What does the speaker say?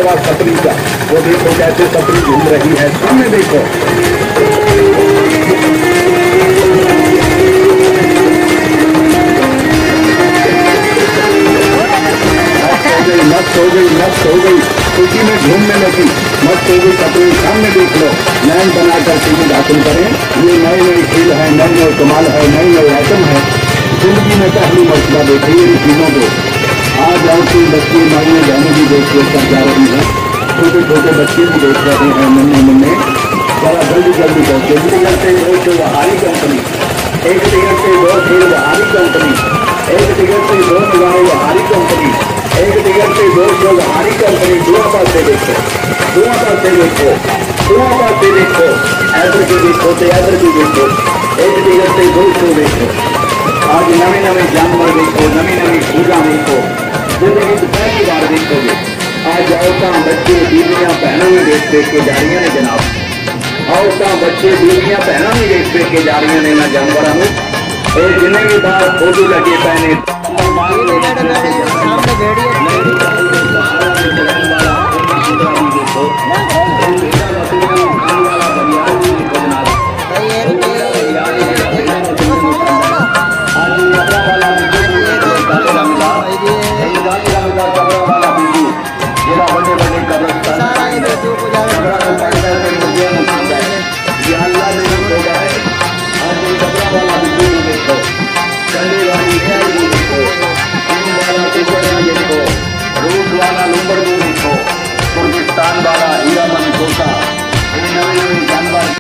जलवा सतरी का। वो देखो कैसे सतरी घूम रही है, सामने देखो। मस्त हो गई, मस्त हो गई, खुशी में घूमने लगी, मस्त हो गई सतरी। सामने देख लो, नैन बनाकर सीधी हासिल करें। ये नए नए खेल है, नए नए कमाल है, नए नए आइटम है। जिंदगी में पहली मर्तबा देखिए इन चीजों को। आज आपके बच्चे माइयाँ बहनें भी देख कर जा रही हैं, छोटे छोटे बच्चे भी देख रहे हैं, नन्हे मुन्ने। जरा जल्दी जल्दी पहुंचे। एक टिकट से दो वहारी कंपनी, एक टिकट से दो खेल वहारी कंपनी, एक टिकट से दो नजारे वहारी कंपनी, एक टिकट से दो शो वहारी कंपनी। दुआ पास से देखो, दुआ पास से देखो, दुआ पास से देखो, ऐदर की देखो तो ऐदर की देखो। एक टिकट से दो शो देखो। आज नवे नवे जानवर देखो, नवी नवी चीजा देखो, जिंदगी की पहली बार देखोगे। आज औरतां बच्चे बीवियां बहनों में देख देख के जा रही ने जनाब। औरतां बच्चे बीवियां बहनों में देख देख के जा रही ने इन्होंने जानवरों में। और जिन्हें भी बाहर फोटो लगे पहने देखो।